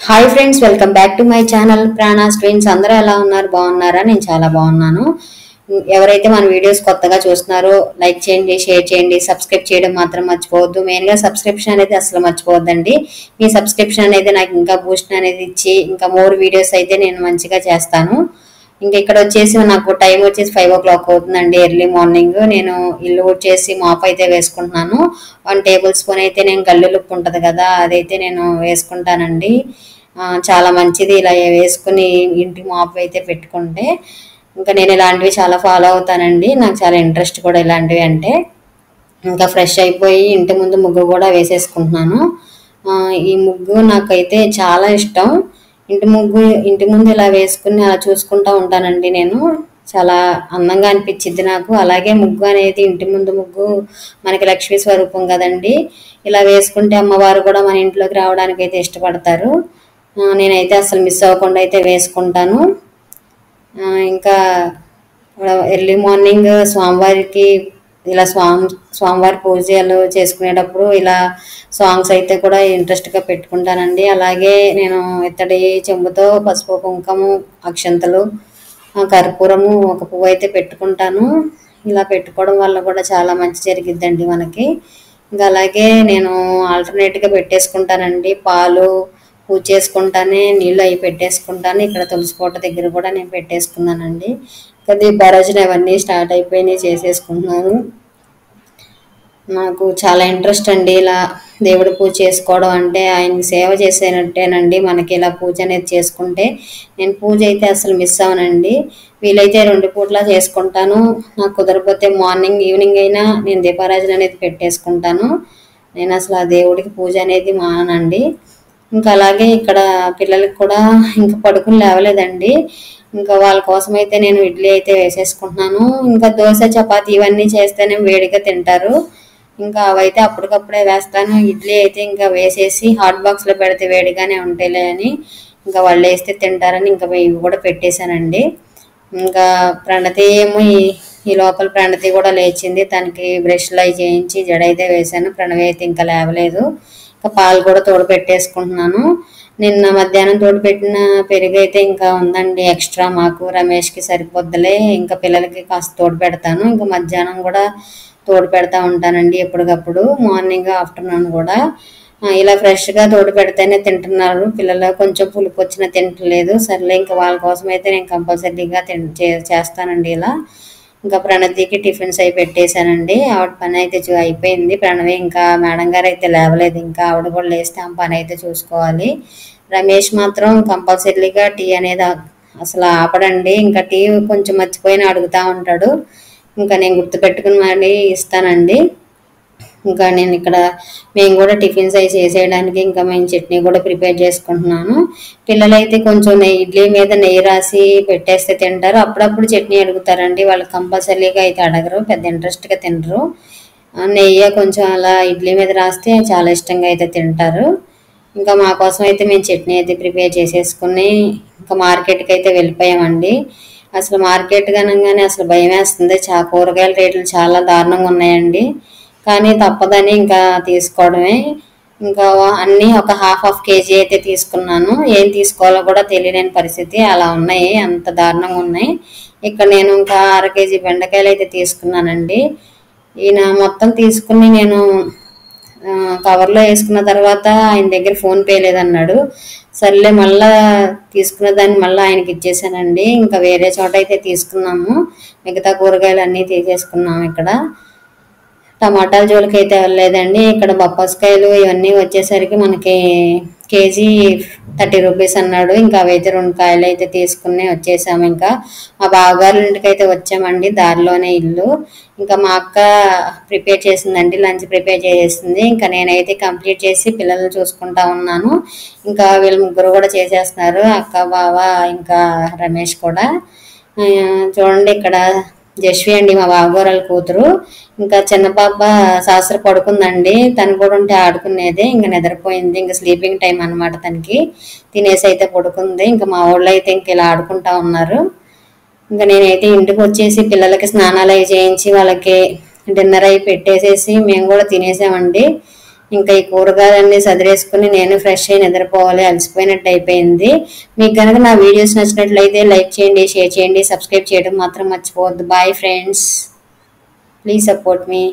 Hi friends, welcome back to my channel Pranas twins. అందరూ ఎలా ఉన్నారు? బాగున్నారా? నేను చాలా బాగున్నాను. ఎవరైతే మన వీడియోస్ కొత్తగా చూస్తున్నారో లైక్ చేయండి, షేర్ చేయండి, సబ్స్క్రైబ్ చేయడం మాత్రం మర్చిపోవద్దు. మెయిన్గా సబ్స్క్రిప్షన్ అనేది అసలు మర్చిపోవద్దండి. మీ సబ్స్క్రిప్షన్ అనేది నాకు ఇంకా బూస్ట్ అనేది ఇచ్చి ఇంకా మోర్ వీడియోస్ అయితే నేను మంచిగా చేస్తాను. ఇంకా ఇక్కడ వచ్చేసి నాకు టైం వచ్చేసి 5 o'clock అవుతుందండి. ఎర్లీ మార్నింగ్ నేను ఇల్లు వచ్చేసి మాప్ అయితే వేసుకుంటున్నాను. 1 టేబుల్ స్పూన్ అయితే నేను గల్లులుప్పు ఉంటుంది కదా, అదైతే నేను వేసుకుంటానండి. చాలా మంచిది ఇలా వేసుకుని ఇంటి మాప్ అయితే పెట్టుకుంటే. ఇంకా నేను ఇలాంటివి చాలా ఫాలో అవుతానండి. నాకు చాలా ఇంట్రెస్ట్ కూడా ఇలాంటివి అంటే. ఇంకా ఫ్రెష్ అయిపోయి ఇంటి ముందు ముగ్గు కూడా వేసేసుకుంటున్నాను. ఈ ముగ్గు నాకైతే చాలా ఇష్టం. ఇంటి ముందు ఇలా వేసుకుని అలా చూసుకుంటూ ఉంటానండి నేను. చాలా అందంగా అనిపించింది నాకు. అలాగే ముగ్గు అనేది ఇంటి ముందు ముగ్గు మనకి లక్ష్మీ స్వరూపం కదండి. ఇలా వేసుకుంటే అమ్మవారు కూడా మన ఇంట్లోకి రావడానికి అయితే ఇష్టపడతారు. నేనైతే అసలు మిస్ అవ్వకుండా అయితే వేసుకుంటాను. ఇంకా ఎర్లీ మార్నింగ్ స్వామివారికి ఇలా స్వామివారి పూజలు చేసుకునేటప్పుడు ఇలా సాంగ్స్ అయితే కూడా ఇంట్రెస్ట్గా పెట్టుకుంటానండి. అలాగే నేను ఇత్తడి చెంబుతో పసుపు, కుంకుమ, అక్షంతలు, కర్పూరము, ఒక పువ్వు అయితే పెట్టుకుంటాను. ఇలా పెట్టుకోవడం వల్ల కూడా చాలా మంచి జరిగిద్దండి మనకి. ఇంకా అలాగే నేను ఆల్టర్నేట్గా పెట్టేసుకుంటానండి. పాలు పూజ చేసుకుంటానే నీళ్ళు అవి పెట్టేసుకుంటాను. ఇక్కడ తులసి కోట దగ్గర కూడా నేను పెట్టేసుకున్నానండి. ఇంకా దీపారాజన అవన్నీ స్టార్ట్ అయిపోయినాయి, చేసేసుకుంటున్నాను. నాకు చాలా ఇంట్రెస్ట్ అండి ఇలా దేవుడి పూజ చేసుకోవడం అంటే. ఆయనకి సేవ చేసేనట్టేనండి మనకి ఇలా పూజ అనేది చేసుకుంటే. నేను పూజ అయితే అసలు మిస్ అవనండి. వీలైతే 2 పూట్లా చేసుకుంటాను. నాకు కుదరకపోతే మార్నింగ్ ఈవినింగ్ అయినా నేను దీపారాజన అనేది పెట్టేసుకుంటాను. నేను అసలు ఆ దేవుడికి పూజ అనేది మానండి. ఇంకా అలాగే ఇక్కడ పిల్లలకి కూడా ఇంకా పడుకుని లేవలేదండి. ఇంకా వాళ్ళ కోసం అయితే నేను ఇడ్లీ అయితే వేసేసుకుంటున్నాను. ఇంకా దోశ, చపాతీ ఇవన్నీ చేస్తేనే వేడిగా తింటారు. ఇంకా అవైతే అప్పటికప్పుడే వేస్తాను. ఇడ్లీ అయితే ఇంకా వేసేసి హాట్ బాక్స్లో పెడితే వేడిగానే ఉంటాయిలే అని ఇంకా వాళ్ళు వేస్తే తింటారని ఇంకా ఇవి కూడా పెట్టేశానండి. ఇంకా ప్రణతి ఏమో ఈ లోపల ప్రణతి కూడా లేచింది. తనకి బ్రష్లు అవి చేయించి జడ అయితే వేశాను. ప్రణవి అయితే ఇంకా లేవలేదు. ఇంకా పాలు కూడా తోడు పెట్టేసుకుంటున్నాను. నిన్న మధ్యాహ్నం తోడు పెట్టిన పెరుగు అయితే ఇంకా ఉందండి ఎక్స్ట్రా. మాకు రమేష్కి సరిపోద్దులే, ఇంకా పిల్లలకి కాస్త తోడు పెడతాను. ఇంకా మధ్యాహ్నం కూడా తోడు పెడతా ఉంటానండి ఎప్పటికప్పుడు, మార్నింగ్ ఆఫ్టర్నూన్ కూడా. ఇలా ఫ్రెష్గా తోడు పెడితేనే తింటున్నారు పిల్లలు. కొంచెం పులుపు వచ్చినా తింటలేదు. సర్లే ఇంకా వాళ్ళ కోసం అయితే నేను కంపల్సరీగా చేస్తానండి ఇలా. ఇంకా ప్రణతికి టిఫిన్స్ అయి పెట్టేశానండి. ఆవిడ పని అయితే అయిపోయింది. ప్రణవి ఇంకా మేడం గారు అయితే లేవలేదు. ఇంకా ఆవిడ కూడా లేస్తే ఆ పని అయితే చూసుకోవాలి. రమేష్ మాత్రం కంపల్సరీగా టీ అనేది అసలు ఆపడండి. ఇంకా టీ కొంచెం మర్చిపోయిన అడుగుతూ ఉంటాడు. ఇంకా నేను గుర్తుపెట్టుకుని మళ్ళీ ఇస్తానండి. ఇంకా నేను ఇక్కడ మేము కూడా టిఫిన్స్ అవి చేసేయడానికి ఇంకా మేము చట్నీ కూడా ప్రిపేర్ చేసుకుంటున్నాను. పిల్లలైతే కొంచెం ఇడ్లీ మీద నెయ్యి రాసి పెట్టేస్తే తింటారు. అప్పుడప్పుడు చట్నీ అడుగుతారండి. వాళ్ళకి కంపల్సరీగా అయితే అడగరు, పెద్ద ఇంట్రెస్ట్గా తినరు. నెయ్యి కొంచెం అలా ఇడ్లీ మీద రాస్తే చాలా ఇష్టంగా అయితే తింటారు. ఇంకా మా కోసం అయితే మేము చట్నీ అయితే ప్రిపేర్ చేసేసుకుని ఇంకా మార్కెట్కి అయితే వెళ్ళిపోయామండి. అసలు మార్కెట్ కనగానే అసలు భయం వేస్తుంది. కూరగాయల రేట్లు చాలా దారుణంగా ఉన్నాయండి. కానీ తప్పదని ఇంకా తీసుకోవడమే. ఇంకా అన్నీ ఒక హాఫ్ కేజీ అయితే తీసుకున్నాను. ఏం తీసుకోవాలో కూడా తెలియలేని పరిస్థితి, అలా ఉన్నాయి, అంత దారుణంగా ఉన్నాయి. ఇక్కడ నేను ఇంకా 1/2 కేజీ బెండకాయలు అయితే తీసుకున్నానండి. ఈయన మొత్తం తీసుకుని నేను కవర్లో వేసుకున్న తర్వాత ఆయన దగ్గర ఫోన్పే లేదన్నాడు. సర్లే మళ్ళా తీసుకున్న దాన్ని మళ్ళీ ఆయనకి ఇచ్చేసానండి. ఇంకా వేరే చోట అయితే తీసుకున్నాము. మిగతా కూరగాయలు అన్నీ తీసేసుకున్నాము. ఇక్కడ టమాటాల జోలికి అయితే వెళ్ళలేదండి. ఇక్కడ బొప్పాస్కాయలు ఇవన్నీ వచ్చేసరికి మనకి కేజీ 30 రూపీస్ అన్నాడు. ఇంకా అవైతే 2 కాయలు అయితే తీసుకుని వచ్చేసాము. ఇంకా మా బావగారుల ఇంటికి అయితే వచ్చామండి. దారిలోనే ఇల్లు. ఇంకా మా అక్క ప్రిపేర్ చేసిందండి, లంచ్ ప్రిపేర్ చేసేసింది. ఇంకా నేనైతే కంప్లీట్ చేసి పిల్లల్ని చూసుకుంటా ఉన్నాను. ఇంకా వీళ్ళు ముగ్గురు కూడా చేసేస్తున్నారు, అక్క, బావ, ఇంకా రమేష్ కూడా. చూడండి ఇక్కడ జస్వి అండి మా బావగారు కూతురు. ఇంకా చిన్న పాప శాస్త్ర పడుకుందండి. తను కూడా ఉంటే ఆడుకునేదే. ఇంకా నిద్రపోయింది. ఇంకా స్లీపింగ్ టైం అనమాట తనకి. తినేసి అయితే పడుకుంది. ఇంకా మా ఊళ్ళో అయితే ఇంక ఇలా ఆడుకుంటా ఉన్నారు. ఇంకా నేనైతే ఇంటికి వచ్చేసి పిల్లలకి స్నానాలు అవి చేయించి వాళ్ళకి డిన్నర్ అవి పెట్టేసేసి మేము కూడా తినేసామండి. ఇంకా ఈ కూరగాయలన్నీ సదిరేసుకుని నేను ఫ్రెష్ అయి నిద్రపోవాలి, అలసిపోయినట్టు అయిపోయింది. మీకు కనుక నా వీడియోస్ నచ్చినట్లయితే లైక్ చేయండి, షేర్ చేయండి, సబ్స్క్రైబ్ చేయడం మాత్రం మర్చిపోవద్దు. Bye friends, please support me.